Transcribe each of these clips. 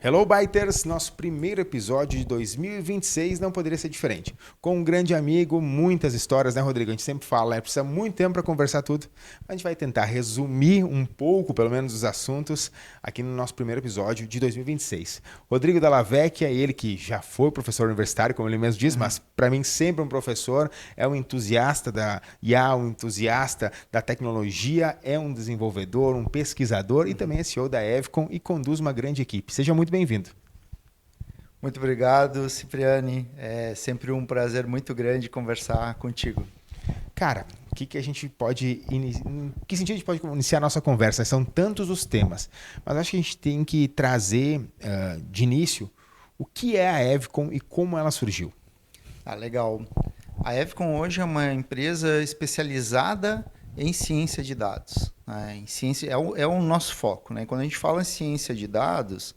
Hello, Biters! Nosso primeiro episódio de 2026 não poderia ser diferente. Com um grande amigo, muitas histórias, né, Rodrigo? A gente sempre fala, né? Precisa muito tempo para conversar tudo. A gente vai tentar resumir um pouco, pelo menos, os assuntos aqui no nosso primeiro episódio de 2026. Rodrigo Della Vecchia, ele que já foi professor universitário, como ele mesmo diz, mas para mim sempre um professor, é um entusiasta da IA, um entusiasta da tecnologia, é um desenvolvedor, um pesquisador e também é CEO da Evcom e conduz uma grande equipe. Seja muito bem-vindo. Muito obrigado, Cipriani. É sempre um prazer muito grande conversar contigo. Cara, o que a gente pode em que sentido a gente pode iniciar a nossa conversa? São tantos os temas, mas acho que a gente tem que trazer de início o que é a Evcom e como ela surgiu. Legal. A Evcom hoje é uma empresa especializada em ciência de dados. Em ciência é o nosso foco, né? Quando a gente fala em ciência de dados,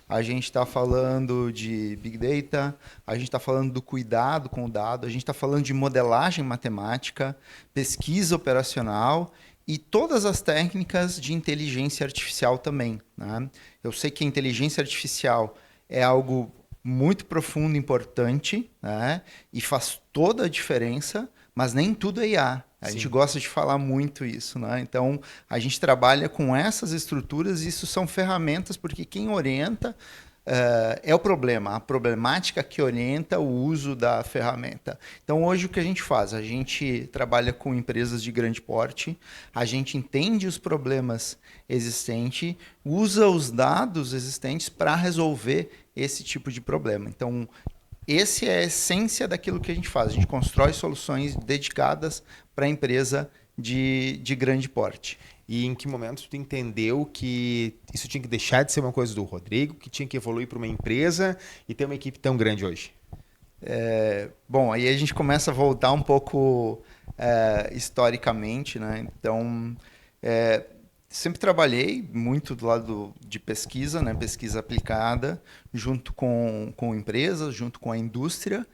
a gente está falando de Big Data, a gente está falando do cuidado com o dado, a gente está falando de modelagem matemática, pesquisa operacional e todas as técnicas de inteligência artificial também, né? Eu sei que a inteligência artificial é algo muito profundo, importante, né? E faz toda a diferença, mas nem tudo é IA. A gente gosta de falar muito isso, né? Então, a gente trabalha com essas estruturas e isso são ferramentas, porque quem orienta é o problema, a problemática que orienta o uso da ferramenta. Então, hoje o que a gente faz? A gente trabalha com empresas de grande porte, a gente entende os problemas existentes, usa os dados existentes para resolver esse tipo de problema. Então, essa é a essência daquilo que a gente faz. A gente constrói soluções dedicadas para a empresa de grande porte. E em que momento tu entendeu que isso tinha que deixar de ser uma coisa do Rodrigo, que tinha que evoluir para uma empresa e ter uma equipe tão grande hoje? Bom, aí a gente começa a voltar um pouco historicamente, né? Então, sempre trabalhei muito do lado de pesquisa, né? Pesquisa aplicada, junto com empresas, junto com a indústria.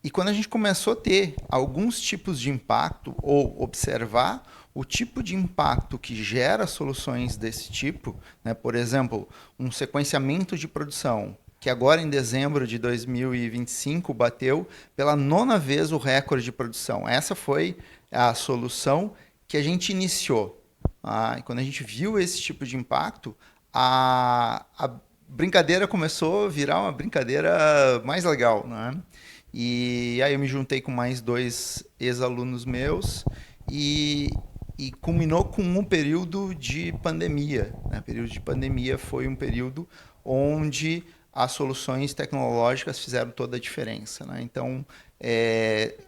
E quando a gente começou a ter alguns tipos de impacto ou observar o tipo de impacto que gera soluções desse tipo, né? Por exemplo, um sequenciamento de produção, que agora em dezembro de 2025 bateu pela 9ª vez o recorde de produção. Essa foi a solução que a gente iniciou. E quando a gente viu esse tipo de impacto, a brincadeira começou a virar uma brincadeira mais legal, né? E aí eu me juntei com mais 2 ex-alunos meus e culminou com um período de pandemia, né? O período de pandemia foi um período onde as soluções tecnológicas fizeram toda a diferença, né? Então,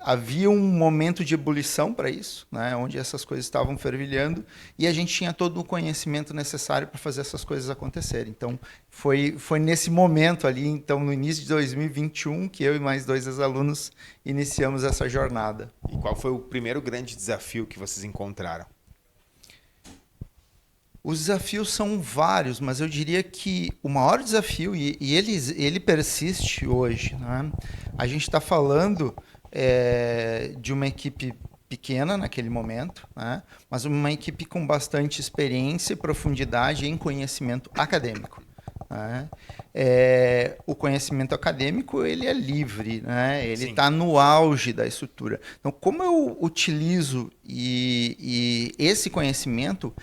havia um momento de ebulição para isso, né? Onde essas coisas estavam fervilhando e a gente tinha todo o conhecimento necessário para fazer essas coisas acontecerem. Então, foi nesse momento ali, então, no início de 2021, que eu e mais 2 ex-alunos iniciamos essa jornada. E qual foi o primeiro grande desafio que vocês encontraram? Os desafios são vários, mas eu diria que o maior desafio, e ele persiste hoje, né? A gente está falando de uma equipe pequena naquele momento, né? Mas uma equipe com bastante experiência e profundidade em conhecimento acadêmico, né? O conhecimento acadêmico ele é livre, né? Ele está no auge da estrutura. Então, como eu utilizo esse conhecimento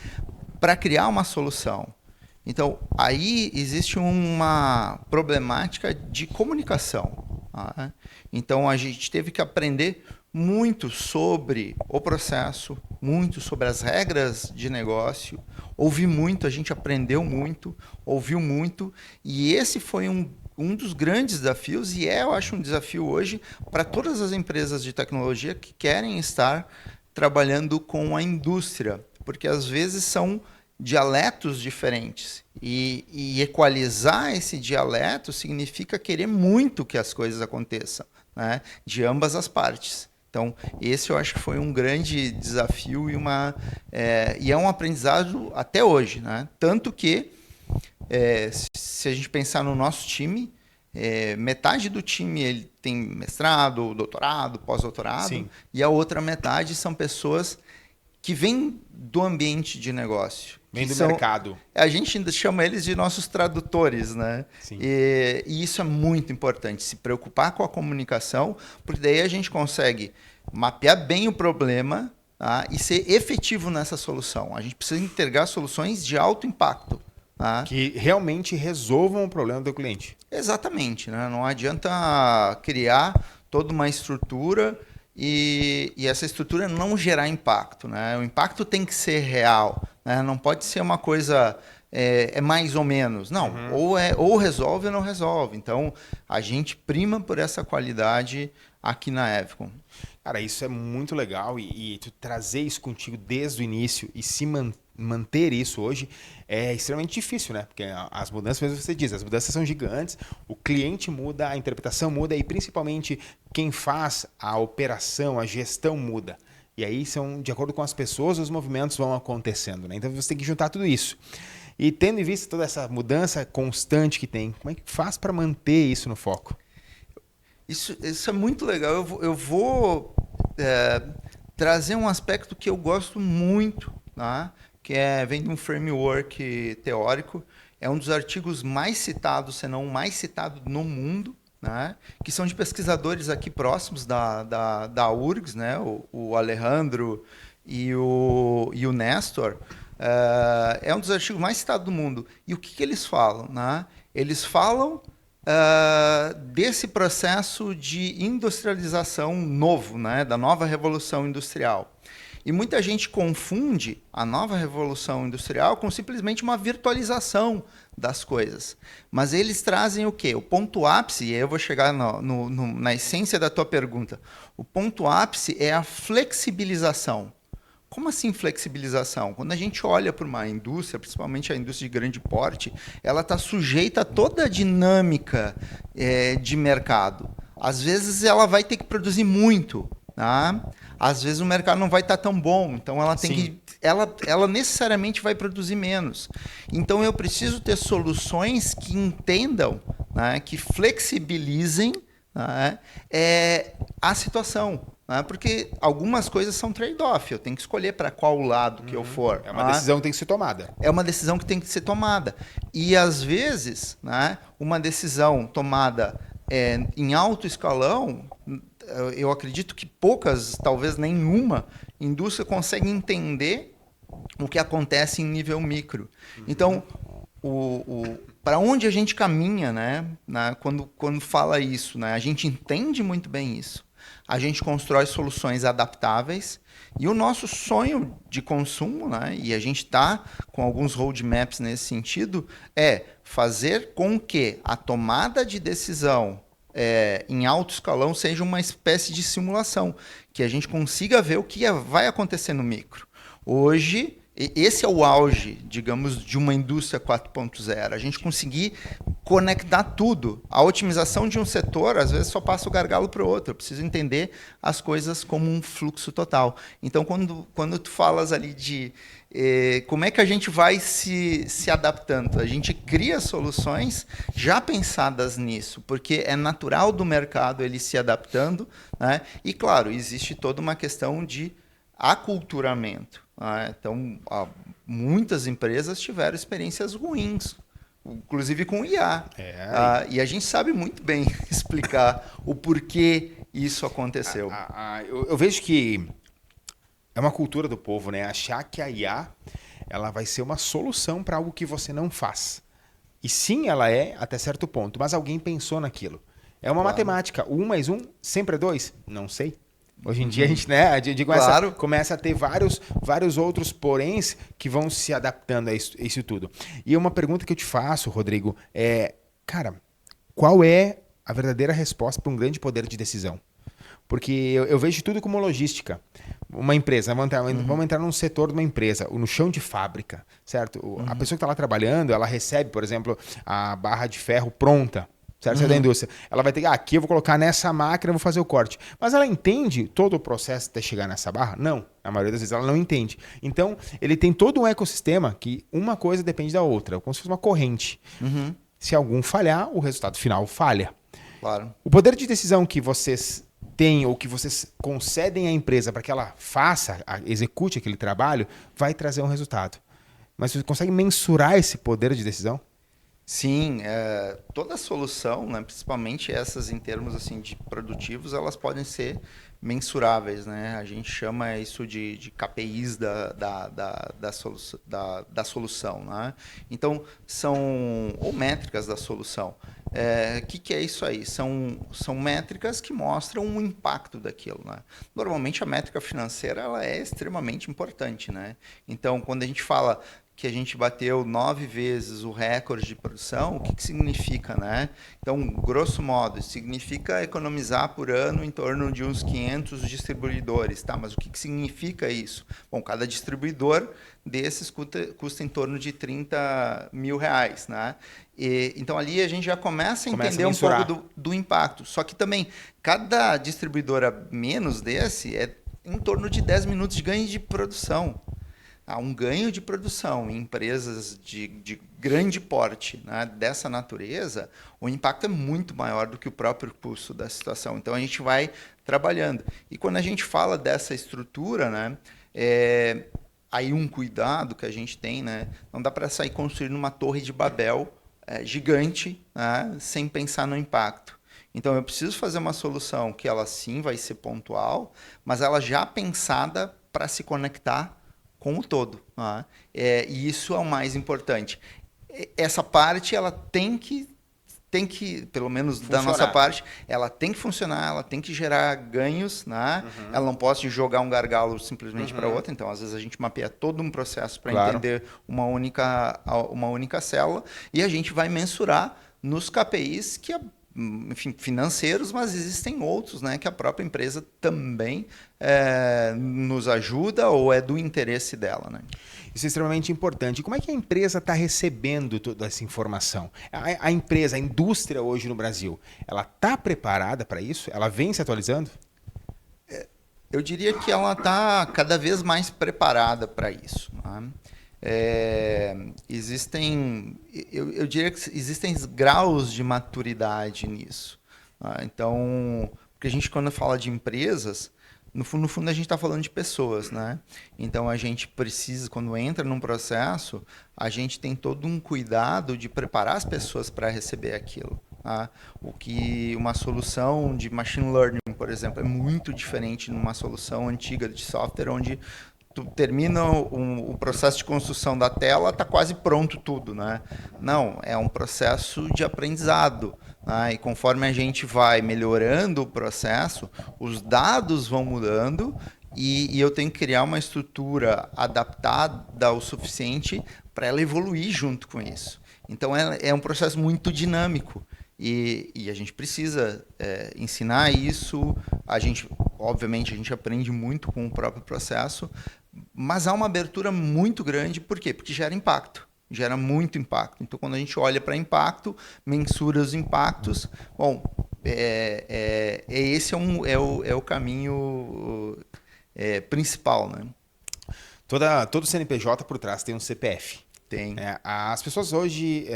para criar uma solução? Então, aí existe uma problemática de comunicação. Tá? Então, a gente teve que aprender muito sobre o processo, muito sobre as regras de negócio, ouvir muito, a gente aprendeu muito, ouviu muito, e esse foi um dos grandes desafios, e eu acho um desafio hoje para todas as empresas de tecnologia que querem estar trabalhando com a indústria, porque às vezes são dialetos diferentes e equalizar esse dialeto significa querer muito que as coisas aconteçam, né? De ambas as partes. Então, esse eu acho que foi um grande desafio e é um aprendizado até hoje, né? Tanto que, se a gente pensar no nosso time, metade do time ele tem mestrado, doutorado, pós-doutorado, e a outra metade são pessoas que vêm do ambiente de negócio. Vem do mercado. A gente ainda chama eles de nossos tradutores, né? Sim. E isso é muito importante, se preocupar com a comunicação, porque daí a gente consegue mapear bem o problema, tá? E ser efetivo nessa solução. A gente precisa entregar soluções de alto impacto. Tá? Que realmente resolvam o problema do cliente. Exatamente, né? Não adianta criar toda uma estrutura e essa estrutura não gerar impacto, né? O impacto tem que ser real, né? Não pode ser uma coisa mais ou menos. Não, ou resolve ou não resolve. Então, a gente prima por essa qualidade aqui na Evcom. Cara, isso é muito legal e tu trazer isso contigo desde o início e se manter isso hoje é extremamente difícil, né? Porque as mudanças, mesmo você diz, as mudanças são gigantes, o cliente muda, a interpretação muda e principalmente quem faz a operação, a gestão muda. E aí são, de acordo com as pessoas, os movimentos vão acontecendo, né? Então você tem que juntar tudo isso. E tendo em vista toda essa mudança constante que tem, como é que faz para manter isso no foco? Isso é muito legal. Eu vou trazer um aspecto que eu gosto muito, tá? Que vem de um framework teórico. É um dos artigos mais citados, se não o mais citado no mundo, né? Que são de pesquisadores aqui próximos da URGS, né? O Alejandro e o Nestor. É um dos artigos mais citados do mundo. E o que eles falam? Né? Eles falam desse processo de industrialização novo, né? Da nova revolução industrial. E muita gente confunde a nova revolução industrial com simplesmente uma virtualização das coisas. Mas eles trazem o quê? O ponto ápice, e aí eu vou chegar na essência da tua pergunta. O ponto ápice é a flexibilização. Como assim flexibilização? Quando a gente olha para uma indústria, principalmente a indústria de grande porte, ela está sujeita a toda a dinâmica de mercado. Às vezes ela vai ter que produzir muito, tá? Às vezes o mercado não vai estar tão bom, então ela tem que, ela necessariamente vai produzir menos. Então eu preciso ter soluções que entendam, né, que flexibilizem, né, a situação. Porque algumas coisas são trade-off, eu tenho que escolher para qual lado que eu for. É uma decisão que tem que ser tomada. É uma decisão que tem que ser tomada. E, às vezes, né, uma decisão tomada em alto escalão, eu acredito que poucas, talvez nenhuma, indústria consegue entender o que acontece em nível micro. Então, para onde a gente caminha, né, quando fala isso? Né, a gente entende muito bem isso. A gente constrói soluções adaptáveis e o nosso sonho de consumo, né, e a gente está com alguns roadmaps nesse sentido, é fazer com que a tomada de decisão em alto escalão seja uma espécie de simulação, que a gente consiga ver o que vai acontecer no micro. Hoje, esse é o auge, digamos, de uma indústria 4.0. A gente conseguir conectar tudo. A otimização de um setor, às vezes, só passa o gargalo para o outro. Eu preciso entender as coisas como um fluxo total. Então, quando tu falas ali de como é que a gente vai se adaptando, a gente cria soluções já pensadas nisso, porque é natural do mercado ele se adaptando, né? E, claro, existe toda uma questão de aculturamento. Então, muitas empresas tiveram experiências ruins, inclusive com IA. E a gente sabe muito bem explicar o porquê isso aconteceu. Eu vejo que é uma cultura do povo, né? Achar que a IA ela vai ser uma solução para algo que você não faz. E sim, ela é até certo ponto, mas alguém pensou naquilo. É uma matemática. 1 mais 1 sempre é 2? Não sei. Hoje em dia a gente, né, começa a ter vários outros poréns que vão se adaptando a isso tudo. E uma pergunta que eu te faço, Rodrigo, cara, qual é a verdadeira resposta para um grande poder de decisão? Porque eu vejo tudo como logística. Uma empresa, vamos entrar num setor de uma empresa, no chão de fábrica, certo? A pessoa que está lá trabalhando, ela recebe, por exemplo, a barra de ferro pronta, certo? Da indústria. Ela vai ter que, aqui eu vou colocar nessa máquina, eu vou fazer o corte. Mas ela entende todo o processo até chegar nessa barra? Não. Na maioria das vezes ela não entende. Então, ele tem todo um ecossistema que uma coisa depende da outra, como se fosse uma corrente. Se algum falhar, o resultado final falha. Claro. O poder de decisão que vocês tem ou que vocês concedem à empresa para que ela execute aquele trabalho, vai trazer um resultado. Mas você consegue mensurar esse poder de decisão? Sim, toda solução, né, principalmente essas em termos assim, de produtivos, elas podem ser mensuráveis. Né? A gente chama isso de KPIs da solução. Né? Então, ou métricas da solução. Que é isso aí? São métricas que mostram o impacto daquilo. Né? Normalmente, a métrica financeira ela é extremamente importante. Né? Então, quando a gente fala que a gente bateu 9 vezes o recorde de produção, o que significa, né? Então, grosso modo, significa economizar por ano em torno de uns 500 distribuidores, tá? Mas o que significa isso? Bom, cada distribuidor desses custa em torno de 30 mil reais, né? Então, ali a gente já começa a entender um pouco do impacto. Só que também, cada distribuidora menos desse é em torno de 10 minutos de ganho de produção. Um ganho de produção em empresas de grande porte, né, dessa natureza, o impacto é muito maior do que o próprio custo da situação. Então, a gente vai trabalhando. E quando a gente fala dessa estrutura, né, aí um cuidado que a gente tem, né, não dá para sair construindo uma torre de Babel gigante, né, sem pensar no impacto. Então, eu preciso fazer uma solução que ela sim vai ser pontual, mas ela já pensada para se conectar com o todo. Né? E isso é o mais importante. Essa parte, ela tem que, pelo menos da nossa parte, ela tem que funcionar, ela tem que gerar ganhos, né? Ela não pode jogar um gargalo simplesmente para outra. Então, às vezes, a gente mapeia todo um processo para entender uma única célula e a gente vai mensurar nos KPIs que enfim, financeiros, mas existem outros, né, que a própria empresa também nos ajuda ou é do interesse dela. Né? Isso é extremamente importante. Como é que a empresa está recebendo toda essa informação? A empresa, a indústria hoje no Brasil, ela está preparada para isso? Ela vem se atualizando? Eu diria que ela está cada vez mais preparada para isso. Né? Eu diria que existem graus de maturidade nisso. Tá? Então, porque a gente quando fala de empresas, no fundo a gente está falando de pessoas, né? Então a gente precisa, quando entra num processo, a gente tem todo um cuidado de preparar as pessoas para receber aquilo. Tá? O que uma solução de machine learning, por exemplo, é muito diferente numa solução antiga de software, onde tu termina o processo de construção da tela, está quase pronto tudo, né? Não, é um processo de aprendizado. Né? E conforme a gente vai melhorando o processo, os dados vão mudando e eu tenho que criar uma estrutura adaptada o suficiente para ela evoluir junto com isso. Então, é um processo muito dinâmico. E a gente precisa ensinar isso. Obviamente, a gente aprende muito com o próprio processo, mas há uma abertura muito grande. Por quê? Porque gera impacto, gera muito impacto. Então, quando a gente olha para impacto, mensura os impactos, bom, esse é o caminho principal. Né? Todo CNPJ por trás tem um CPF. Tem. As pessoas hoje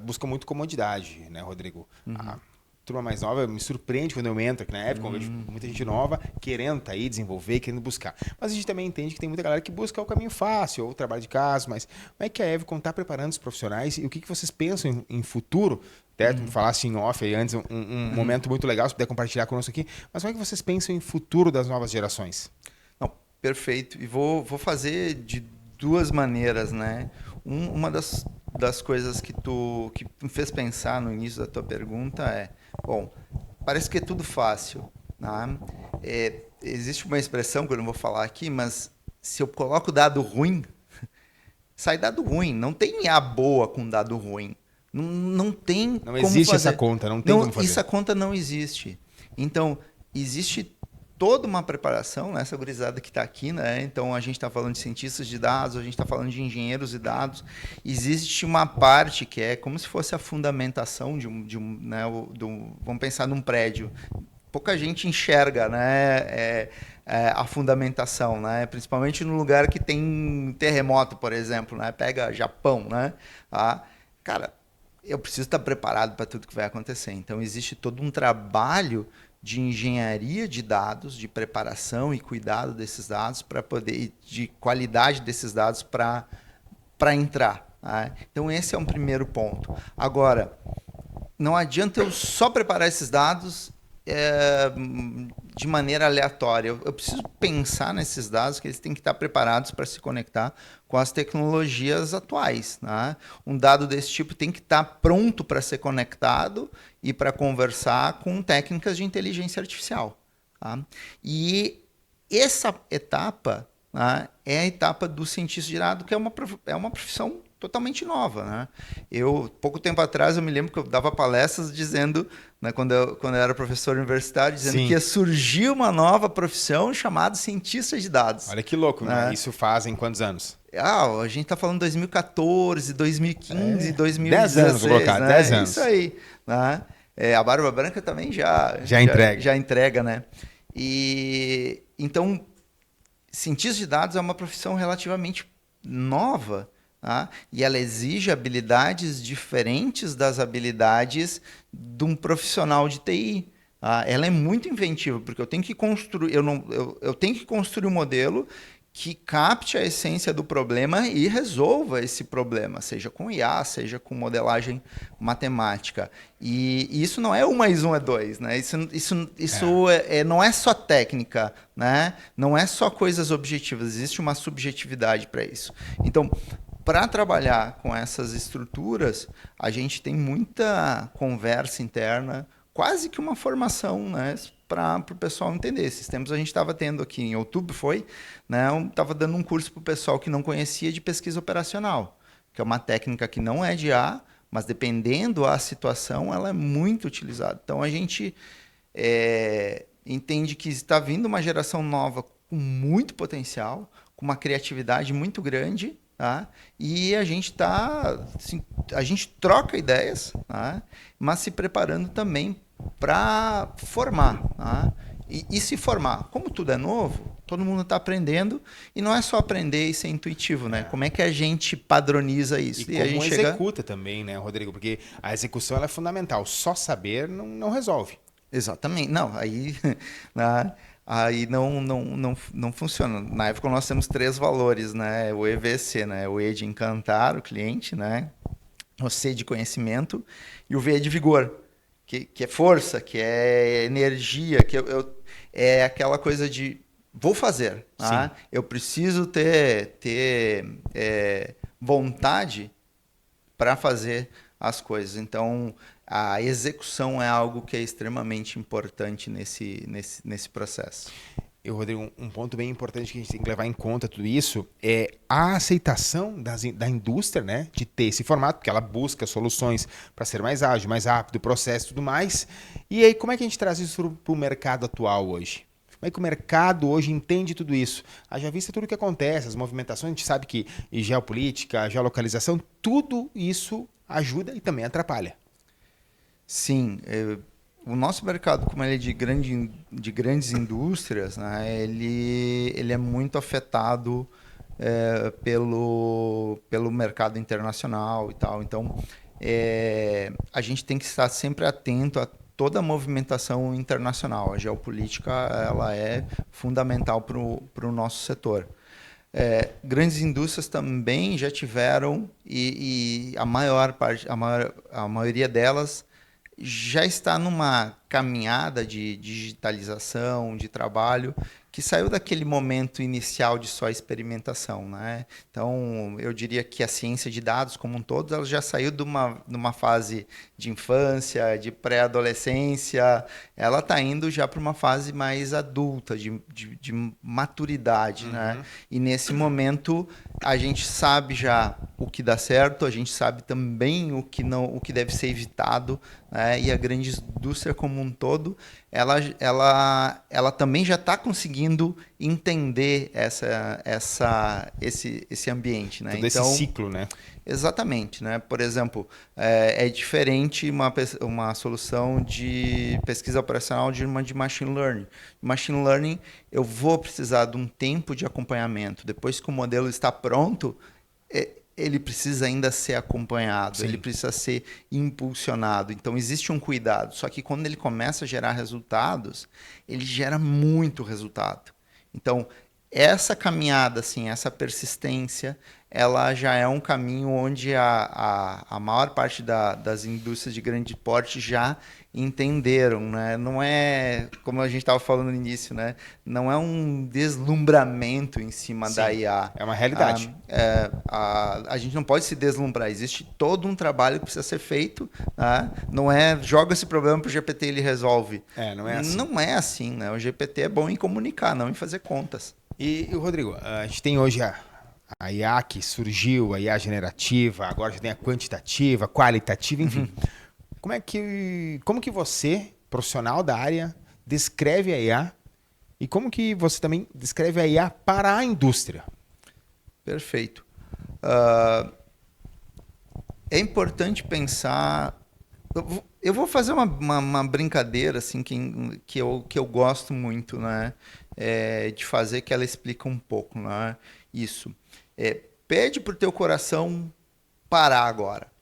buscam muito comodidade, né, Rodrigo? A turma mais nova me surpreende quando eu entro aqui na época, eu vejo muita gente nova querendo tá aí, desenvolver, querendo buscar. Mas a gente também entende que tem muita galera que busca o caminho fácil, ou o trabalho de casa, mas como é que a Evcom está preparando os profissionais e o que vocês pensam em futuro? Até tu me falasse em off aí antes, um momento muito legal, se puder compartilhar conosco aqui, mas como é que vocês pensam em futuro das novas gerações? Não, perfeito. E vou fazer de duas maneiras, né? Uma das coisas que me fez pensar no início da tua pergunta bom, parece que é tudo fácil. Né? Existe uma expressão que eu não vou falar aqui, mas se eu coloco dado ruim, sai dado ruim. Não tem A boa com dado ruim. Não tem não como existe fazer. Essa conta, não tem como fazer. Essa conta não existe. Então, existe toda uma preparação nessa gurizada que está aqui, né? Então a gente está falando de cientistas de dados, a gente está falando de engenheiros de dados. Existe uma parte que é como se fosse a fundamentação vamos pensar num prédio. Pouca gente enxerga, né? A fundamentação, né? Principalmente no lugar que tem terremoto, por exemplo, né? Pega Japão, né? Cara, eu preciso estar preparado para tudo que vai acontecer. Então existe todo um trabalho de engenharia de dados, de preparação e cuidado desses dados para poder, de qualidade desses dados para entrar. Tá? Então esse é um primeiro ponto. Agora, não adianta eu só preparar esses dados de maneira aleatória. Eu preciso pensar nesses dados que eles têm que estar preparados para se conectar com as tecnologias atuais. Né? Um dado desse tipo tem que estar pronto para ser conectado e para conversar com técnicas de inteligência artificial. Tá? E essa etapa, né, é a etapa do cientista de dados, que é uma profissão totalmente nova, né? Pouco tempo atrás, eu me lembro que eu dava palestras dizendo, né, quando eu era professor universitário, dizendo Sim. que ia surgir uma nova profissão chamada cientista de dados. Olha que louco, né? Isso fazem quantos anos? A gente está falando 2014, 2015, 2016. 10 anos, vou colocar, né? 10 anos. Isso aí. Né? A Barba Branca também já entrega, né? E então, cientista de dados é uma profissão relativamente nova. Tá? E ela exige habilidades diferentes das habilidades de um profissional de TI. Tá? Ela é muito inventiva, porque eu tenho que construir, eu tenho que construir um modelo que capte a essência do problema e resolva esse problema, seja com IA, seja com modelagem matemática. E isso não é 1 mais 1 é 2, né? Isso não é só técnica, né? Não é só coisas objetivas, existe uma subjetividade para isso. Então, para trabalhar com essas estruturas, a gente tem muita conversa interna, quase que uma formação, né, para o pessoal entender. Esses tempos a gente estava tendo aqui, em outubro né, estava dando um curso para o pessoal que não conhecia de pesquisa operacional, que é uma técnica que não é de IA, mas dependendo da situação, ela é muito utilizada. Então a gente entende que está vindo uma geração nova com muito potencial, com uma criatividade muito grande. Tá? E a gente a gente troca ideias, tá? Mas se preparando também para formar. Tá? E se formar, como tudo é novo, todo mundo está aprendendo e não é só aprender e ser intuitivo, né? Como é que a gente padroniza isso? E como a gente executa também, né, Rodrigo? Porque a execução ela é fundamental. Só saber não resolve. Exatamente. Não, aí aí não funciona. Na época nós temos 3 valores, né? O EVC, né? O E de encantar o cliente, né? O C de conhecimento e o V de vigor, que é força, que é energia, que é aquela coisa de vou fazer. Tá? Eu preciso ter vontade para fazer as coisas. Então, a execução é algo que é extremamente importante nesse processo. Rodrigo, um ponto bem importante que a gente tem que levar em conta tudo isso é a aceitação da indústria, né, de ter esse formato, porque ela busca soluções para ser mais ágil, mais rápido, processo e tudo mais. E aí, como é que a gente traz isso para o mercado atual hoje? Como é que o mercado hoje entende tudo isso? Haja vista tudo o que acontece, as movimentações, a gente sabe que geopolítica, geolocalização, tudo isso ajuda e também atrapalha. Sim, o nosso mercado, como ele é de grandes indústrias, né, ele é muito afetado pelo mercado internacional e tal. Então, a gente tem que estar sempre atento a toda a movimentação internacional. A geopolítica ela é fundamental para o nosso setor. Grandes indústrias também já tiveram e a maioria delas já está numa caminhada de digitalização, de trabalho, que saiu daquele momento inicial de só experimentação, né? Então, eu diria que a ciência de dados como um todo, ela já saiu de uma fase de infância, de pré-adolescência, ela está indo já para uma fase mais adulta, de maturidade, né? E nesse momento, a gente sabe já o que dá certo, a gente sabe também o que deve ser evitado, né? E a grande indústria como um todo, ela também já está conseguindo entender esse ambiente, né? Todo esse ciclo, né? Exatamente, né? Por exemplo, é diferente uma solução de pesquisa operacional de uma de machine learning. Machine learning, eu vou precisar de um tempo de acompanhamento. Depois que o modelo está pronto, ele precisa ainda ser acompanhado, Sim. ele precisa ser impulsionado. Então, existe um cuidado. Só que quando ele começa a gerar resultados, ele gera muito resultado. Então, essa caminhada, assim, essa persistência, ela já é um caminho onde a maior parte das indústrias de grande porte já entenderam, né? Não é, como a gente estava falando no início, né? Não é um deslumbramento em cima da Sim, IA. é uma realidade. A gente não pode se deslumbrar. Existe todo um trabalho que precisa ser feito. Tá? Não é joga esse problema para o GPT e ele resolve. Não é assim. Não é assim, né? O GPT é bom em comunicar, não em fazer contas. E Rodrigo, a gente tem hoje a IA que surgiu, a IA generativa, agora já tem a quantitativa, qualitativa, enfim. Como que você, profissional da área, descreve a IA e como que você também descreve a IA para a indústria? Perfeito. É importante pensar. Eu vou fazer uma brincadeira assim que eu gosto muito, né? De fazer, que ela explica um pouco, né? Isso. Pede para o teu coração parar agora.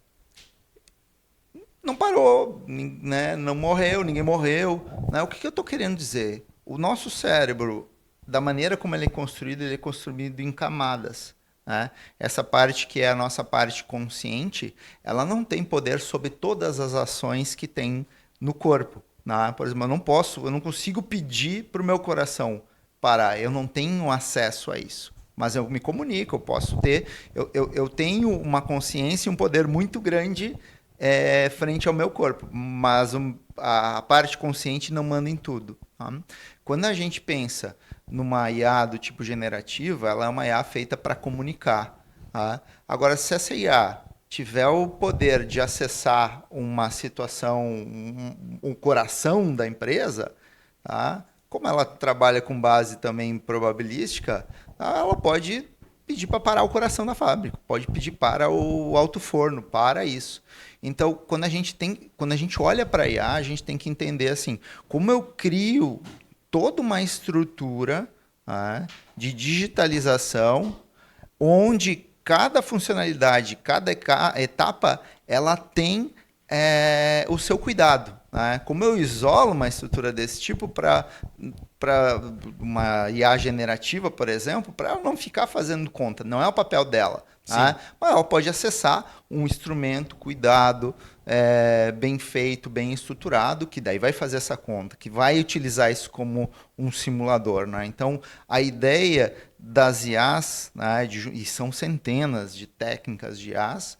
Não parou, né? Não morreu, ninguém morreu. Né? O que eu estou querendo dizer? O nosso cérebro, da maneira como ele é construído em camadas. Né? Essa parte que é a nossa parte consciente, ela não tem poder sobre todas as ações que tem no corpo. Né? Por exemplo, eu não consigo pedir para o meu coração parar, eu não tenho acesso a isso. Mas eu me comunico, eu posso ter, eu tenho uma consciência e um poder muito grande frente ao meu corpo, mas a parte consciente não manda em tudo. Tá? Quando a gente pensa numa IA do tipo generativa, ela é uma IA feita para comunicar. Tá? Agora, se essa IA tiver o poder de acessar uma situação, um coração da empresa, tá? Como ela trabalha com base também probabilística, ela pode pedir para parar o coração da fábrica, pode pedir para o alto forno, para isso. Então, quando a gente olha para a IA, a gente tem que entender assim, como eu crio toda uma estrutura de digitalização, onde cada funcionalidade, cada etapa, ela tem o seu cuidado. Né? Como eu isolo uma estrutura desse tipo para uma IA generativa, por exemplo, para ela não ficar fazendo conta, não é o papel dela. Tá? Mas ela pode acessar um instrumento cuidado, bem feito, bem estruturado, que daí vai fazer essa conta, que vai utilizar isso como um simulador. Né? Então, a ideia das IAs, né, e são centenas de técnicas de IAs,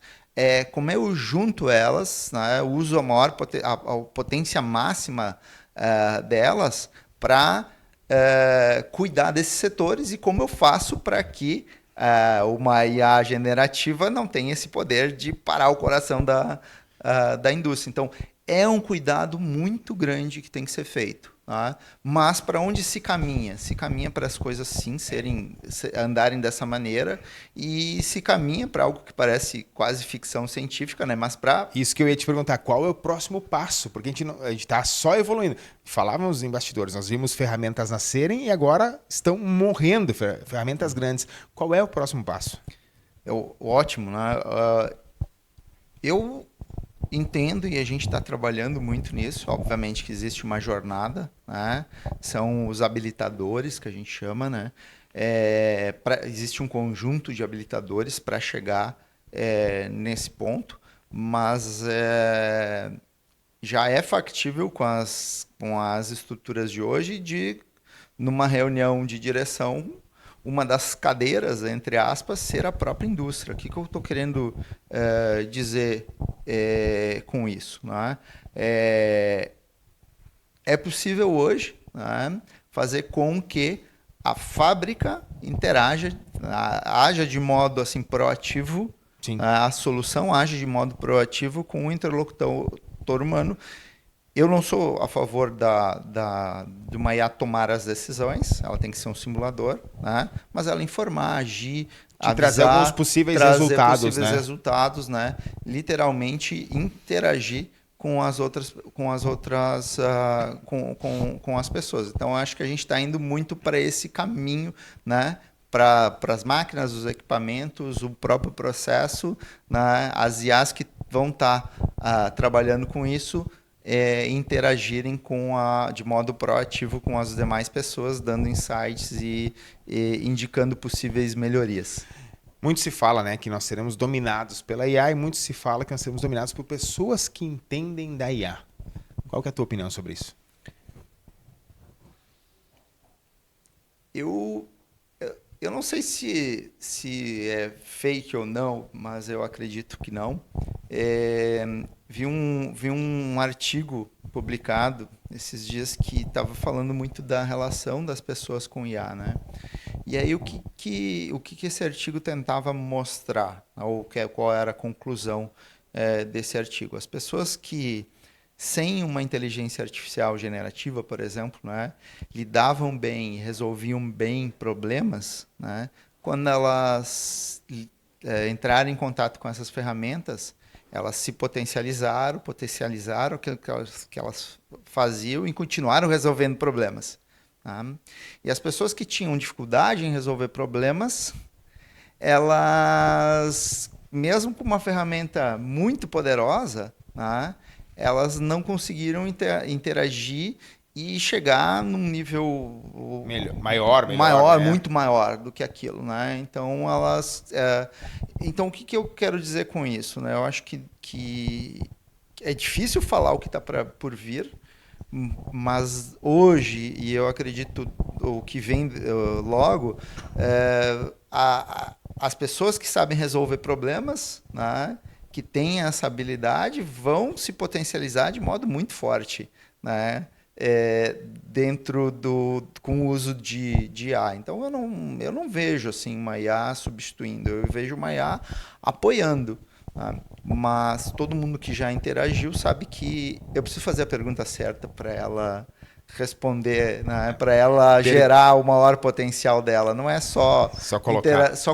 como eu junto elas, né, eu uso a potência máxima delas para cuidar desses setores e como eu faço para que uma IA generativa não tenha esse poder de parar o coração da indústria. Então, é um cuidado muito grande que tem que ser feito. Tá? Mas para onde se caminha? Se caminha para as coisas sim andarem dessa maneira e se caminha para algo que parece quase ficção científica, né? Mas para isso que eu ia te perguntar, qual é o próximo passo? Porque a gente está só evoluindo. Falávamos em bastidores, nós vimos ferramentas nascerem e agora estão morrendo ferramentas grandes. Qual é o próximo passo? Ótimo, né? Eu entendo e a gente está trabalhando muito nisso. Obviamente que existe uma jornada, né? São os habilitadores que a gente chama, né? Existe um conjunto de habilitadores para chegar nesse ponto, mas já é factível com as estruturas de hoje numa reunião de direção, uma das cadeiras, entre aspas, ser a própria indústria. O que eu estou querendo dizer com isso? Né? É possível hoje, né, fazer com que a fábrica interaja, haja de modo assim, proativo, a solução age de modo proativo com o interlocutor humano. Eu não sou a favor de uma IA tomar as decisões, ela tem que ser um simulador, né? Mas ela informar, agir, avisar, trazer alguns possíveis resultados, né? Literalmente interagir com as pessoas. Então, acho que a gente está indo muito para esse caminho, né? para as máquinas, os equipamentos, o próprio processo, né? As IAs que vão estar trabalhando com isso interagirem de modo proativo com as demais pessoas, dando insights e indicando possíveis melhorias. Muito se fala, né, que nós seremos dominados pela IA e muito se fala que nós seremos dominados por pessoas que entendem da IA. Qual que é a tua opinião sobre isso? Eu não sei se é fake ou não, mas eu acredito que não. Vi um artigo publicado esses dias que estava falando muito da relação das pessoas com IA, né? E aí o que esse artigo tentava mostrar, ou qual era a conclusão desse artigo? As pessoas que sem uma inteligência artificial generativa, por exemplo, né, lidavam bem, resolviam bem problemas, né, quando elas entraram em contato com essas ferramentas, elas se potencializaram o que elas faziam e continuaram resolvendo problemas. Tá? E as pessoas que tinham dificuldade em resolver problemas, elas, mesmo com uma ferramenta muito poderosa, né, elas não conseguiram interagir e chegar num nível maior, né? muito maior do que aquilo, né? Então então o que eu quero dizer com isso, né? Eu acho que é difícil falar o que está por vir, mas hoje, e eu acredito o que vem logo, as pessoas que sabem resolver problemas, né, que têm essa habilidade, vão se potencializar de modo muito forte, né, com o uso de IA. Então, eu não vejo assim, uma IA substituindo, eu vejo uma IA apoiando. Tá? Mas todo mundo que já interagiu sabe que eu preciso fazer a pergunta certa para ela responder, né? Para ela gerar o maior potencial dela. Não é só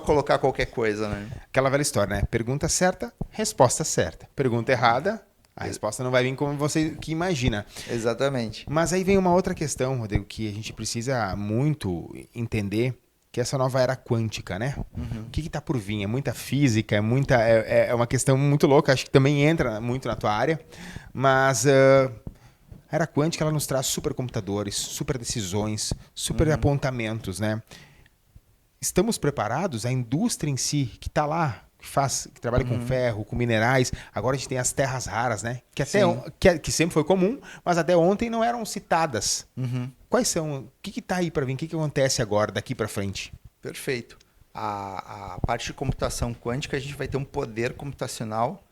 colocar qualquer coisa. Né? Aquela velha história, né? Pergunta certa, resposta certa. Pergunta errada, a resposta não vai vir como você que imagina. Exatamente. Mas aí vem uma outra questão, Rodrigo, que a gente precisa muito entender, que é essa nova era quântica, né? Uhum. O que está por vir? É muita física, é uma questão muito louca, acho que também entra muito na tua área, mas a era quântica ela nos traz supercomputadores, super decisões, super apontamentos, né? Estamos preparados? A indústria em si, que está lá, que trabalha com ferro, com minerais, agora a gente tem as terras raras, né? Que sempre foi comum, mas até ontem não eram citadas. Uhum. Quais são? O que está aí para vir? O que acontece agora, daqui para frente? Perfeito. A parte de computação quântica, a gente vai ter um poder computacional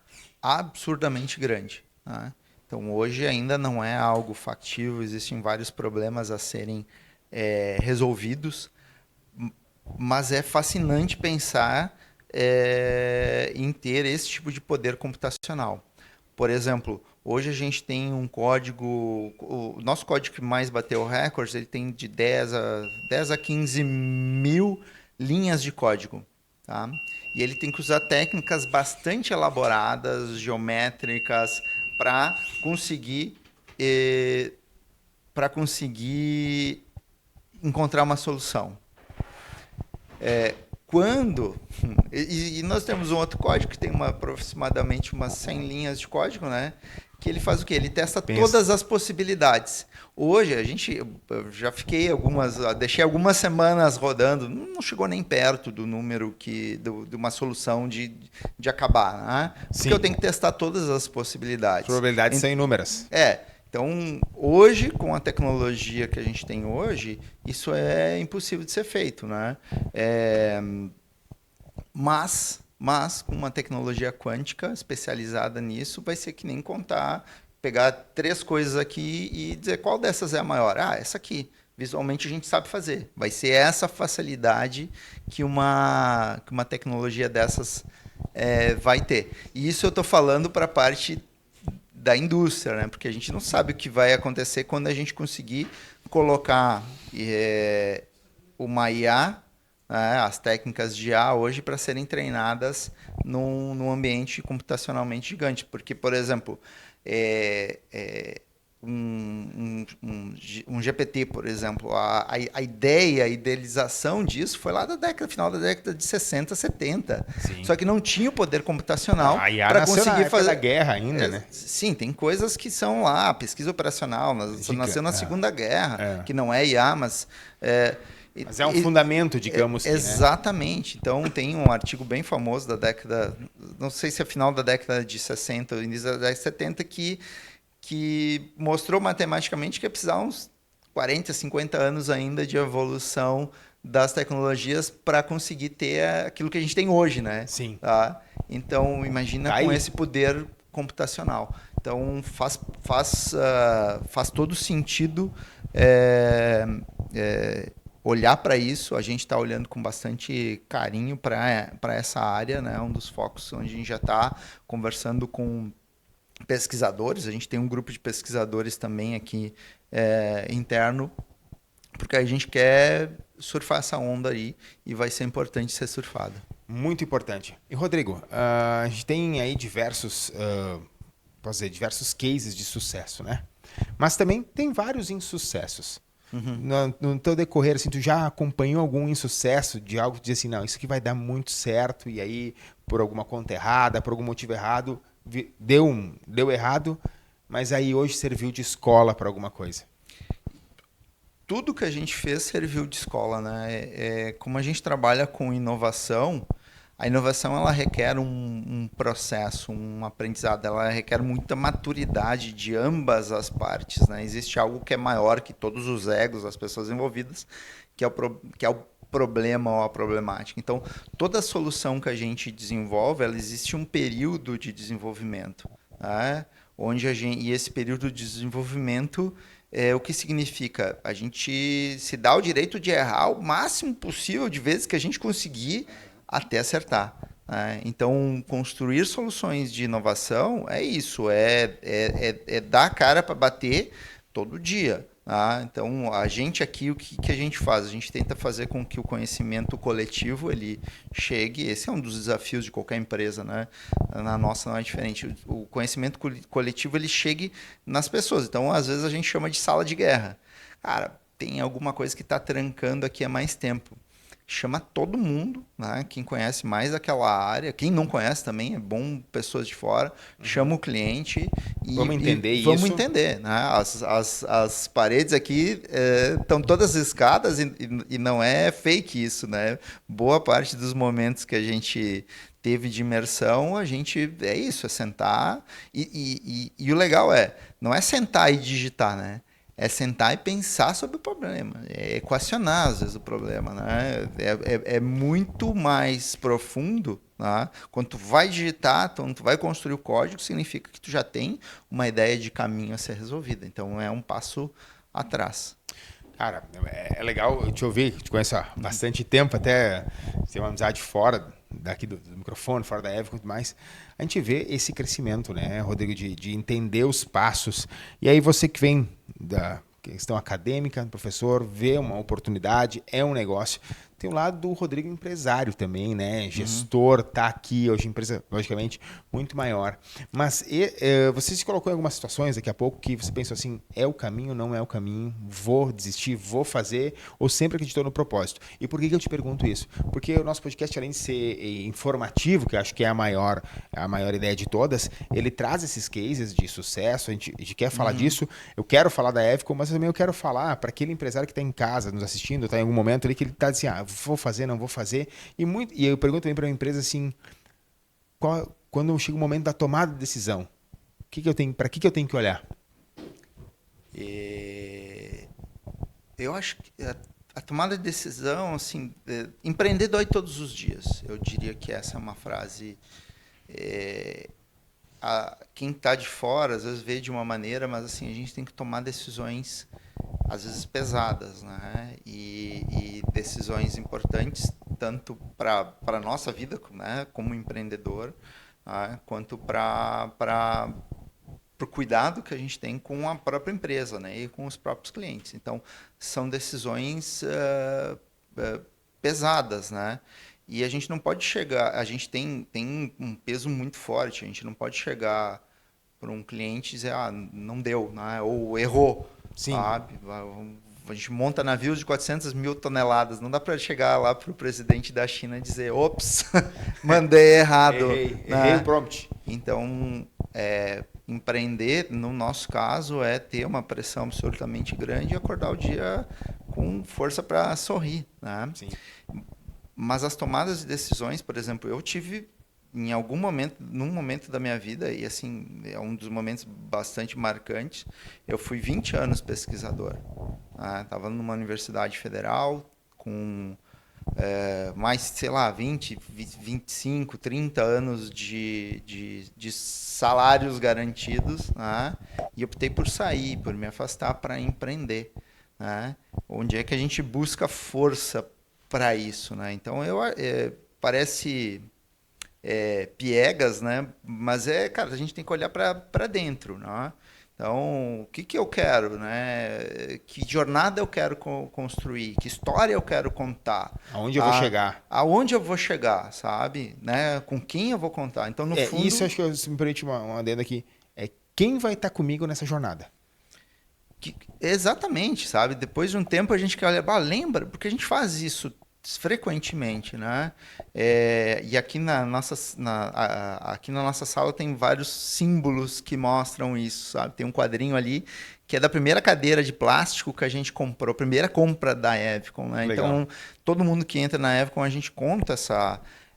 absurdamente grande. Né? Então, hoje ainda não é algo factível, existem vários problemas a serem resolvidos, mas é fascinante pensar em ter esse tipo de poder computacional. Por exemplo, hoje a gente tem um código, o nosso código que mais bateu recordes, ele tem de 10 a 15 mil linhas de código. Tá? E ele tem que usar técnicas bastante elaboradas, geométricas, para conseguir encontrar uma solução. E nós temos um outro código que tem aproximadamente umas 100 linhas de código, né? Que ele faz o quê? Ele testa todas as possibilidades. Hoje, eu já deixei algumas semanas rodando, não chegou nem perto do número de uma solução de acabar, né? Porque eu tenho que testar todas as possibilidades. As probabilidades são inúmeras. Então, hoje, com a tecnologia que a gente tem hoje, isso é impossível de ser feito, né? Mas com uma tecnologia quântica especializada nisso, vai ser que nem pegar 3 coisas aqui e dizer qual dessas é a maior. Essa aqui. Visualmente a gente sabe fazer. Vai ser essa facilidade que uma tecnologia dessas vai ter. E isso eu estou falando para a parte da indústria, né? Porque a gente não sabe o que vai acontecer quando a gente conseguir colocar uma IA, né, as técnicas de IA hoje para serem treinadas num ambiente computacionalmente gigante. Porque, por exemplo, um GPT, por exemplo, a ideia, a idealização disso foi lá final da década de 60, 70. Sim. Só que não tinha o poder computacional para conseguir fazer da guerra ainda, né? Sim, tem coisas que são lá, pesquisa operacional, nasceu na Segunda Guerra, que não é IA, mas mas é um fundamento, digamos que, exatamente. Né? Então, tem um artigo bem famoso da década, não sei se é final da década de 60 ou início da década de 70, que mostrou matematicamente que ia precisar uns 40, 50 anos ainda de evolução das tecnologias para conseguir ter aquilo que a gente tem hoje, né? Sim. Tá? Então, imagina com esse poder computacional. Então, faz todo sentido olhar para isso. A gente está olhando com bastante carinho para essa área, né? Um dos focos onde a gente já está conversando com pesquisadores. A gente tem um grupo de pesquisadores também aqui interno, porque a gente quer surfar essa onda aí e vai ser importante ser surfada. Muito importante. E, Rodrigo, a gente tem aí diversos cases de sucesso, né? Mas também tem vários insucessos. No teu decorrer, assim, tu já acompanhou algum insucesso de algo que diz assim, não, isso aqui vai dar muito certo, e aí, por alguma conta errada, por algum motivo errado, deu errado, mas aí hoje serviu de escola para alguma coisa? Tudo que a gente fez serviu de escola, né? Como a gente trabalha com inovação, a inovação ela requer um processo, um aprendizado, ela requer muita maturidade de ambas as partes, né? Existe algo que é maior que todos os egos das pessoas envolvidas, que é o problema ou a problemática. Então, toda solução que a gente desenvolve, ela existe um período de desenvolvimento, né? E esse período de desenvolvimento o que significa? A gente se dá o direito de errar o máximo possível de vezes que a gente conseguir até acertar. Né? Então, construir soluções de inovação é isso, é dar a cara para bater todo dia. Tá? Então, a gente aqui, o que a gente faz? A gente tenta fazer com que o conhecimento coletivo ele chegue. Esse é um dos desafios de qualquer empresa, né? Na nossa não é diferente. O conhecimento coletivo ele chegue nas pessoas. Então, às vezes, a gente chama de sala de guerra. Cara, tem alguma coisa que está trancando aqui há mais tempo. Chama todo mundo, né? Quem conhece mais aquela área, quem não conhece também, é bom pessoas de fora, chama o cliente vamos entender isso. Vamos entender. Né? As paredes aqui estão todas riscadas e não é fake isso. Né? Boa parte dos momentos que a gente teve de imersão, a gente é isso, é sentar e o legal não é sentar e digitar, né? É sentar e pensar sobre o problema, é equacionar às vezes o problema, né? É muito mais profundo, né? Quando tu vai digitar, quando tu vai construir o código, significa que tu já tem uma ideia de caminho a ser resolvida. Então é um passo atrás. Cara, é legal eu te ouvir, te conheço há bastante tempo, até ter uma amizade fora daqui do microfone, fora da Eve e tudo mais. A gente vê esse crescimento, né, Rodrigo, de entender os passos. E aí você que vem da questão acadêmica, professor, vê uma oportunidade, é um negócio. Tem o lado do Rodrigo empresário também, né? Gestor, tá aqui, hoje empresa, logicamente, muito maior. Mas você se colocou em algumas situações daqui a pouco que você pensou assim, é o caminho, não é o caminho, vou desistir, vou fazer, ou sempre acreditou no propósito? E por que eu te pergunto isso? Porque o nosso podcast, além de ser informativo, que eu acho que é a maior ideia de todas, ele traz esses cases de sucesso, a gente quer falar disso, eu quero falar da Evco, mas também eu quero falar para aquele empresário que está em casa, nos assistindo, está em algum momento ali que ele está assim, vou fazer, não vou fazer. E eu pergunto também para uma empresa assim, quando chega o momento da tomada de decisão, para que eu tenho que olhar? Eu acho que a tomada de decisão, assim, empreender dói todos os dias. Eu diria que essa é uma frase. Quem está de fora, às vezes vê de uma maneira, mas assim, a gente tem que tomar decisões às vezes pesadas, né? E decisões importantes tanto para a nossa vida, né? Como empreendedor, né? Quanto para o cuidado que a gente tem com a própria empresa, né? E com os próprios clientes. Então, são decisões pesadas, né? E a gente não pode chegar, a gente tem um peso muito forte, a gente não pode chegar um cliente e dizer, não deu, né? Ou errou, Sim. sabe? A gente monta navios de 400 mil toneladas. Não dá para chegar lá para o presidente da China e dizer, ops, mandei errado. Errei o prompt. Então, empreender, no nosso caso, é ter uma pressão absolutamente grande e acordar o dia com força para sorrir, né? Sim. Mas as tomadas de decisões, por exemplo, eu tive em algum momento, num momento da minha vida, e assim, é um dos momentos bastante marcantes, eu fui 20 anos pesquisador. Estava numa universidade federal com mais, sei lá, 20, 25, 30 anos de salários garantidos, né? E optei por sair, por me afastar para empreender. Né? Onde é que a gente busca força para isso? Né? Então, parece piegas, né? Mas cara, a gente tem que olhar para dentro, né? Então, o que eu quero, né? Que jornada eu quero construir? Que história eu quero contar? Aonde eu vou chegar? Aonde eu vou chegar, sabe? Né? Com quem eu vou contar? Então, no fundo... Isso acho que se me permite uma adenda aqui. É quem vai estar comigo nessa jornada? Exatamente, sabe? Depois de um tempo a gente quer olhar, lembra? Porque a gente faz isso frequentemente, né? E aqui aqui na nossa sala tem vários símbolos que mostram isso, sabe? Tem um quadrinho ali que é da primeira cadeira de plástico que a gente comprou, primeira compra da Evcon, né? Então, todo mundo que entra na Evcon, a gente conta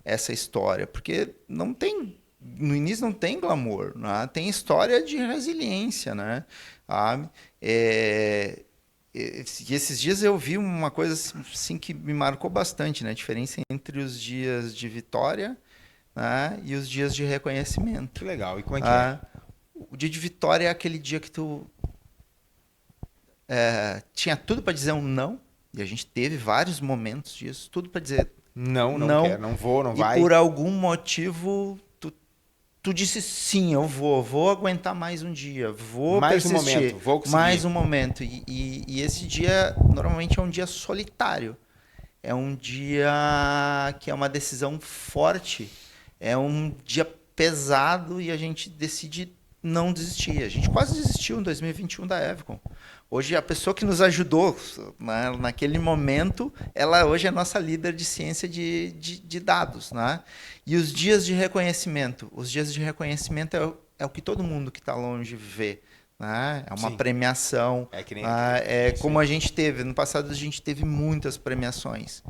essa história, porque no início não tem glamour, né? Tem história de resiliência, né? E esses dias eu vi uma coisa assim que me marcou bastante, né? A diferença entre os dias de vitória, né, e os dias de reconhecimento. Que legal. E como é que é? O dia de vitória é aquele dia que tu tinha tudo para dizer um não, e a gente teve vários momentos disso, tudo para dizer não quero, não vou, não vai. E por algum motivo tu disse sim, eu vou aguentar mais um dia, vou mais persistir, um momento, vou conseguir. mais um momento. E esse dia normalmente é um dia solitário, é um dia que é uma decisão forte, é um dia pesado e a gente decide não desistir. A gente quase desistiu em 2021 da Evcon. Hoje a pessoa que nos ajudou, né, naquele momento, ela hoje é nossa líder de ciência de dados, né? E os dias de reconhecimento, é o que todo mundo que está longe vê, né? É uma premiação, que nem como a gente teve no passado, a gente teve muitas premiações.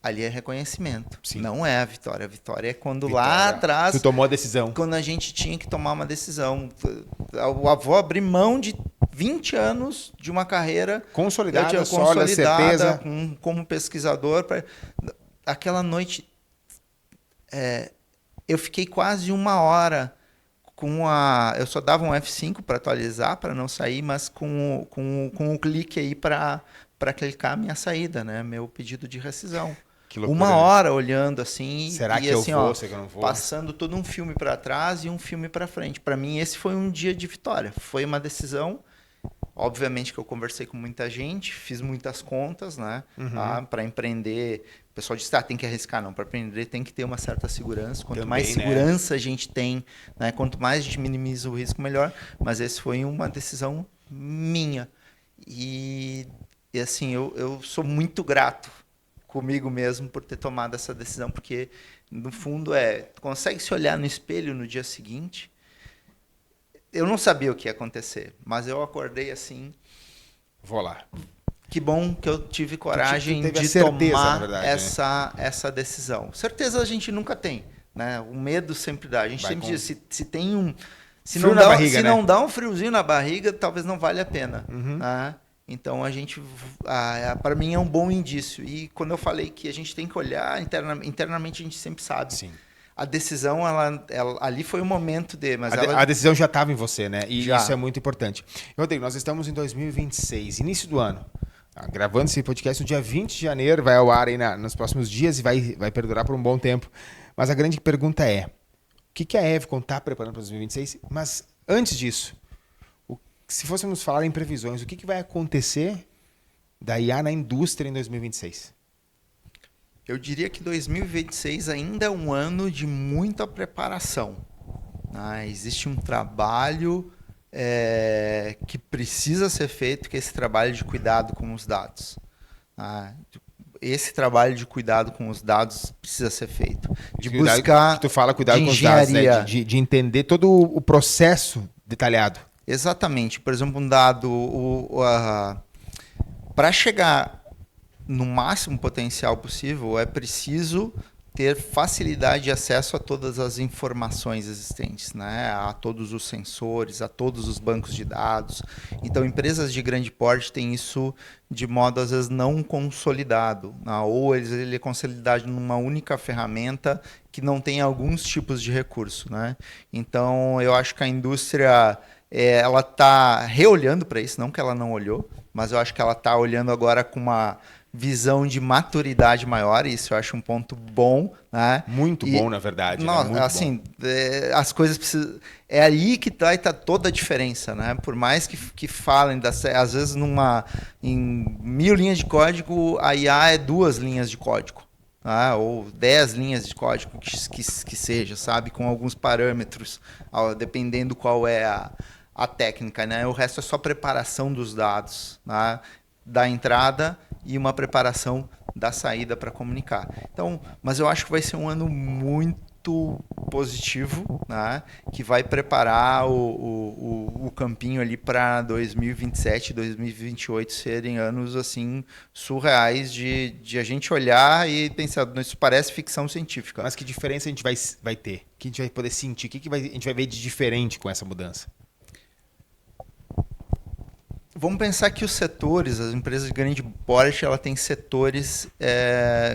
Ali é reconhecimento, não é a vitória. A vitória é quando lá atrás... Tu tomou a decisão. Quando a gente tinha que tomar uma decisão. O avô abriu mão de 20 anos de uma carreira... Consolidada, sólida, certeza. Como pesquisador. Aquela noite, eu fiquei quase uma hora eu só dava um F5 para atualizar, para não sair, mas com o clique aí para clicar a minha saída, né? Meu pedido de rescisão. Uma hora olhando assim. Será que eu vou? Será que eu não vou? Passando todo um filme para trás e um filme para frente. Para mim, esse foi um dia de vitória. Foi uma decisão. Obviamente que eu conversei com muita gente, fiz muitas contas, né? Para empreender. O pessoal disse, tem que arriscar. Não, para empreender tem que ter uma certa segurança. Quanto mais segurança a gente tem, né? Quanto mais a gente minimiza o risco, melhor. Mas esse foi uma decisão minha. E assim, eu sou muito grato comigo mesmo por ter tomado essa decisão, porque no fundo tu consegue se olhar no espelho no dia seguinte. Eu não sabia o que ia acontecer, mas eu acordei assim, vou lá. Que bom que eu tive coragem de certeza, tomar verdade, essa decisão. Certeza a gente nunca tem, né? O medo sempre dá. A gente sempre diz, se tem um... Se não dá um friozinho na barriga, talvez não valha a pena. Né? Então, para mim, é um bom indício. E quando eu falei que a gente tem que olhar internamente, a gente sempre sabe. Sim. A decisão, ali foi o momento mas a decisão já estava em você, né? E isso é muito importante. Rodrigo, nós estamos em 2026, início do ano. Gravando esse podcast no dia 20 de janeiro, vai ao ar aí nos próximos dias e vai perdurar por um bom tempo. Mas a grande pergunta é, o que a Evcon está preparando para 2026? Mas antes disso, se fôssemos falar em previsões, o que vai acontecer da IA na indústria em 2026? Eu diria que 2026 ainda é um ano de muita preparação. Existe um trabalho que precisa ser feito, que é esse trabalho de cuidado com os dados. Esse trabalho de cuidado com os dados precisa ser feito. De buscar. Tu fala cuidado com os dados, né? De entender todo o processo detalhado. Exatamente. Por exemplo, um dado. Para chegar no máximo potencial possível, é preciso ter facilidade de acesso a todas as informações existentes, né? A todos os sensores, a todos os bancos de dados. Então, empresas de grande porte têm isso de modo, às vezes, não consolidado, né? Ou ele é consolidado numa única ferramenta que não tem alguns tipos de recurso, né? Então, eu acho que a indústria ela está reolhando para isso, não que ela não olhou, mas eu acho que ela está olhando agora com uma visão de maturidade maior, e isso eu acho um ponto bom, né? Muito bom, na verdade. Não, né? Muito assim, bom. As coisas precisam. É aí que tá toda a diferença, né? Por mais que falem, às vezes em 1000 linhas de código, a IA é 2 linhas de código. Ou 10 linhas de código que seja, sabe? Com alguns parâmetros, dependendo qual é a técnica, né? O resto é só preparação dos dados, né? Da entrada e uma preparação da saída para comunicar. Então, mas eu acho que vai ser um ano muito positivo, né? Que vai preparar o campinho ali para 2027, 2028 serem anos assim surreais de a gente olhar e pensar, isso parece ficção científica. Mas que diferença a gente vai ter? O que a gente vai poder sentir? O que a gente vai ver de diferente com essa mudança? Vamos pensar que os setores, as empresas de grande porte, ela tem setores,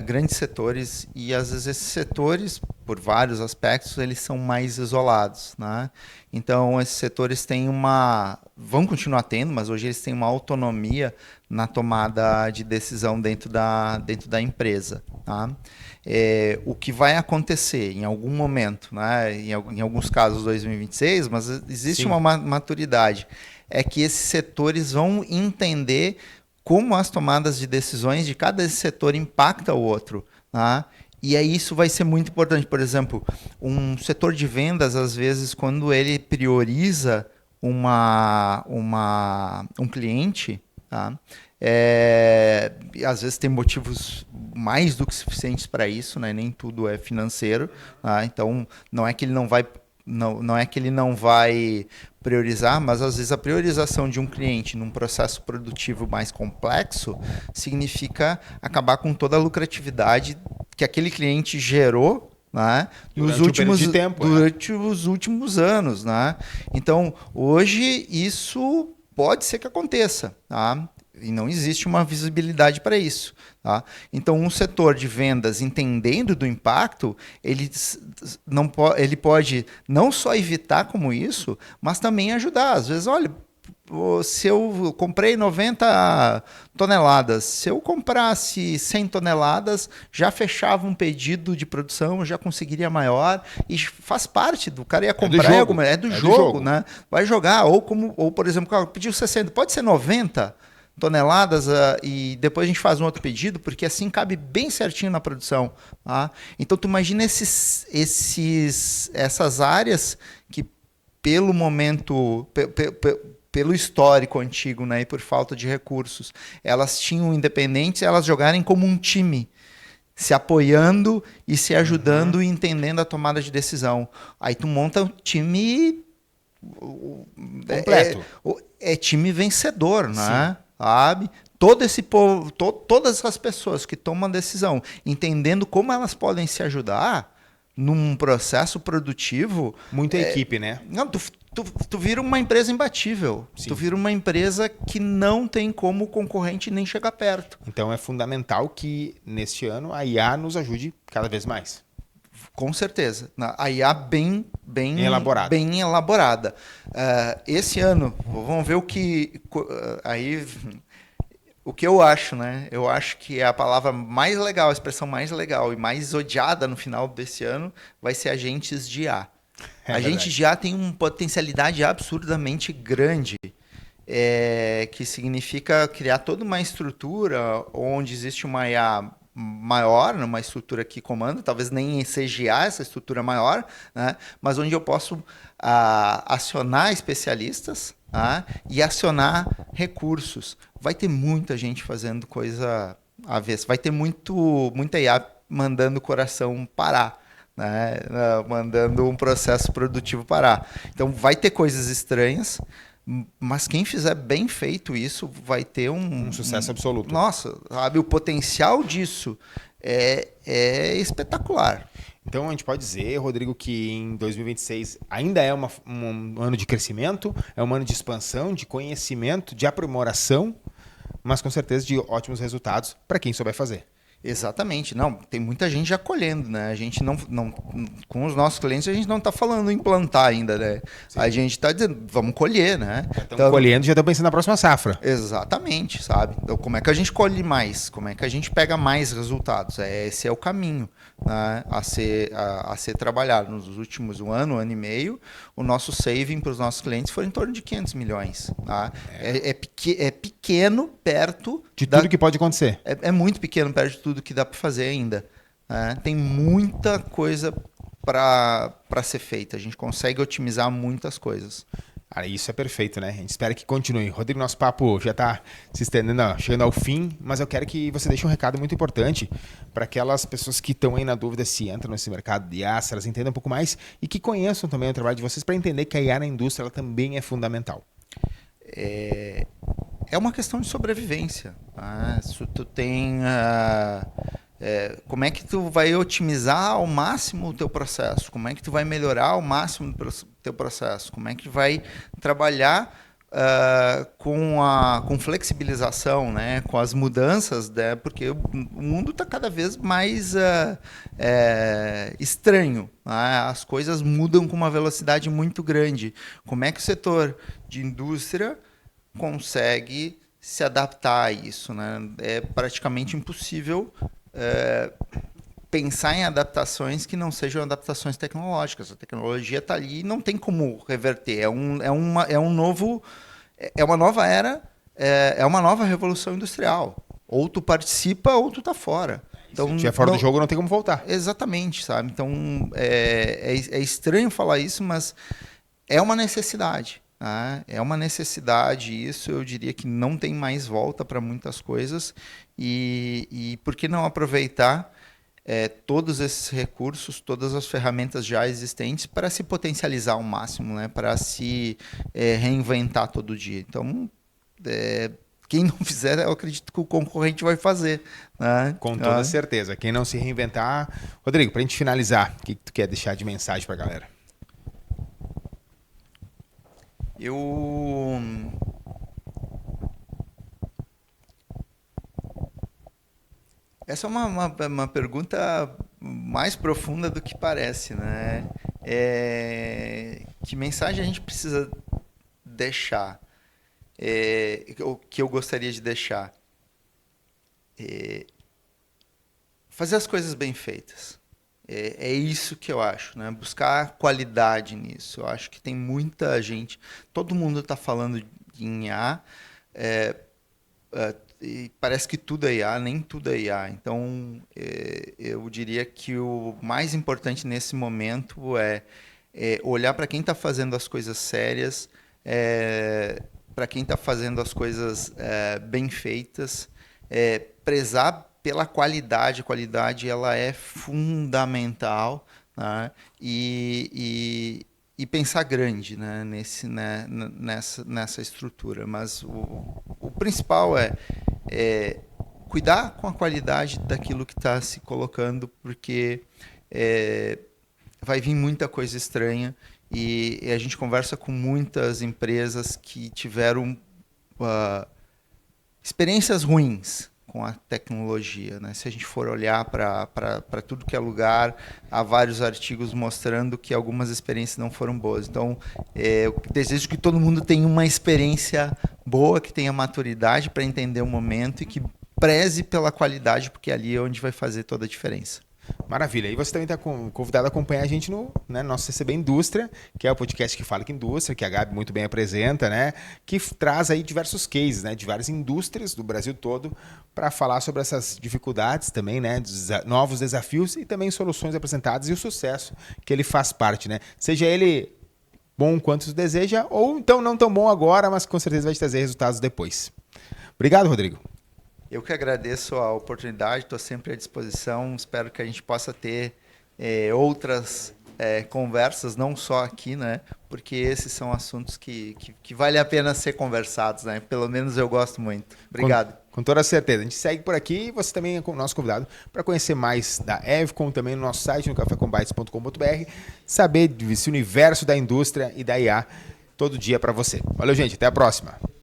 grandes setores, e às vezes esses setores, por vários aspectos, eles são mais isolados, né? Então, esses setores vão continuar tendo, mas hoje eles têm uma autonomia na tomada de decisão dentro da empresa, tá? O que vai acontecer em algum momento, né? Em alguns casos 2026, mas existe uma maturidade, é que esses setores vão entender como as tomadas de decisões de cada setor impacta o outro, tá? E aí isso vai ser muito importante. Por exemplo, um setor de vendas, às vezes, quando ele prioriza um cliente, tá? Às vezes tem motivos mais do que suficientes para isso, né? Nem tudo é financeiro, tá? Então, não é que ele não vai priorizar, mas às vezes a priorização de um cliente num processo produtivo mais complexo significa acabar com toda a lucratividade que aquele cliente gerou, né, durante os últimos anos, né? Então, hoje isso pode ser que aconteça, tá? E não existe uma visibilidade para isso, tá? Então, um setor de vendas entendendo do impacto, ele pode não só evitar como isso, mas também ajudar. Às vezes, olha, se eu comprei 90 toneladas, se eu comprasse 100 toneladas, já fechava um pedido de produção, já conseguiria maior, e faz parte do cara ia comprar do jogo, né? Vai jogar, ou por exemplo, pediu 60, pode ser 90 toneladas e depois a gente faz um outro pedido, porque assim cabe bem certinho na produção. Tá? Então, tu imagina essas áreas que, pelo momento, pelo histórico antigo, né, e por falta de recursos, elas tinham independentes, elas jogarem como um time, se apoiando e se ajudando e entendendo a tomada de decisão. Aí tu monta um time completo. É time vencedor, né? Sabe? Todo esse povo, todas as pessoas que tomam decisão, entendendo como elas podem se ajudar num processo produtivo. Muita equipe, né? Não, tu vira uma empresa imbatível. Sim. Tu vira uma empresa que não tem como o concorrente nem chegar perto. Então é fundamental que neste ano a IA nos ajude cada vez mais. Com certeza. A IA bem elaborada. Bem elaborada. Esse ano, vamos ver o que eu acho, né? Eu acho que a palavra mais legal, a expressão mais legal e mais odiada no final desse ano vai ser agentes de IA. Agentes de IA tem uma potencialidade absurdamente grande, que significa criar toda uma estrutura onde existe uma IA maior, numa estrutura que comanda, talvez nem em CGA, essa estrutura maior, né? Mas onde eu posso acionar especialistas, tá? E acionar recursos. Vai ter muita gente fazendo coisa avessa, vai ter muita IA mandando o coração parar, né? Mandando um processo produtivo parar. Então vai ter coisas estranhas, mas quem fizer bem feito isso vai ter um sucesso absoluto. Nossa, sabe, o potencial disso é espetacular. Então a gente pode dizer, Rodrigo, que em 2026 ainda é um ano de crescimento, é um ano de expansão, de conhecimento, de aprimoração, mas com certeza de ótimos resultados para quem souber fazer. Exatamente. Não, tem muita gente já colhendo, né? A gente não com os nossos clientes, a gente não está falando em plantar ainda, né? Sim. A gente está dizendo, vamos colher, né? Já estamos colhendo, já estamos pensando na próxima safra. Exatamente, sabe? Então, como é que a gente colhe mais? Como é que a gente pega mais resultados? Esse é o caminho, né? a ser trabalhado. Nos últimos um ano e meio, o nosso saving para os nossos clientes foi em torno de 500 milhões. Tá? É pequeno perto... De tudo que pode acontecer. É muito pequeno perto de tudo que dá para fazer ainda. Né? Tem muita coisa para ser feita. A gente consegue otimizar muitas coisas. Cara, isso é perfeito, né? A gente espera que continue. Rodrigo, nosso papo já está se estendendo, chegando ao fim, mas eu quero que você deixe um recado muito importante para aquelas pessoas que estão aí na dúvida se entram nesse mercado de IA, se elas entendam um pouco mais e que conheçam também o trabalho de vocês para entender que a IA na indústria ela também é fundamental. É uma questão de sobrevivência. Tá? Se tu tem... como é que tu vai otimizar ao máximo o teu processo? Como é que tu vai melhorar ao máximo o teu processo? Como é que tu vai trabalhar com flexibilização, né? Com as mudanças, né? Porque o mundo está cada vez mais estranho. Né? As coisas mudam com uma velocidade muito grande. Como é que o setor de indústria consegue se adaptar a isso? Né? É praticamente impossível pensar em adaptações que não sejam adaptações tecnológicas. A tecnologia está ali e não tem como reverter. É uma nova era, é uma nova revolução industrial. Ou tu participa ou tu está fora. Então, se estiver fora do jogo, não tem como voltar. Exatamente, sabe? Então, é estranho falar isso, mas é uma necessidade. Né? É uma necessidade, isso eu diria que não tem mais volta para muitas coisas. E por que não aproveitar todos esses recursos, todas as ferramentas já existentes para se potencializar ao máximo, né? Para se reinventar todo dia. Então, quem não fizer, eu acredito que o concorrente vai fazer. Né? Com toda certeza. Quem não se reinventar... Rodrigo, para a gente finalizar, o que tu quer deixar de mensagem para a galera? Essa é uma pergunta mais profunda do que parece, né? Que mensagem a gente precisa deixar? O que eu gostaria de deixar? Fazer as coisas bem feitas. É isso que eu acho, né? Buscar qualidade nisso. Eu acho que tem muita gente... Todo mundo está falando em IA, e parece que tudo é IA, nem tudo é IA. Então, eu diria que o mais importante nesse momento é olhar para quem está fazendo as coisas sérias, para quem está fazendo as coisas bem feitas, prezar pela qualidade. A qualidade ela é fundamental, né? E pensar grande, né? Nessa estrutura. Mas o principal é cuidar com a qualidade daquilo que está se colocando, porque vai vir muita coisa estranha e a gente conversa com muitas empresas que tiveram experiências ruins com a tecnologia, né? Se a gente for olhar para tudo que é lugar, há vários artigos mostrando que algumas experiências não foram boas. Então, eu desejo que todo mundo tenha uma experiência boa, que tenha maturidade para entender o momento e que preze pela qualidade, porque ali é onde vai fazer toda a diferença. Maravilha. E você também está convidado a acompanhar a gente no nosso CCB Indústria, que é o podcast que fala que indústria, que a Gabi muito bem apresenta, né? Que traz aí diversos cases, né? De várias indústrias do Brasil todo para falar sobre essas dificuldades também, né? Novos desafios e também soluções apresentadas e o sucesso que ele faz parte, né? Seja ele bom quanto se deseja ou então não tão bom agora, mas com certeza vai te trazer resultados depois. Obrigado, Rodrigo. Eu que agradeço a oportunidade, estou sempre à disposição. Espero que a gente possa ter outras conversas, não só aqui, né? Porque esses são assuntos que vale a pena ser conversados, né? Pelo menos eu gosto muito. Obrigado. Com toda certeza. A gente segue por aqui e você também é o nosso convidado para conhecer mais da Evcom, também no nosso site, no cafécombytes.com.br, saber desse universo da indústria e da IA todo dia para você. Valeu, gente. Até a próxima.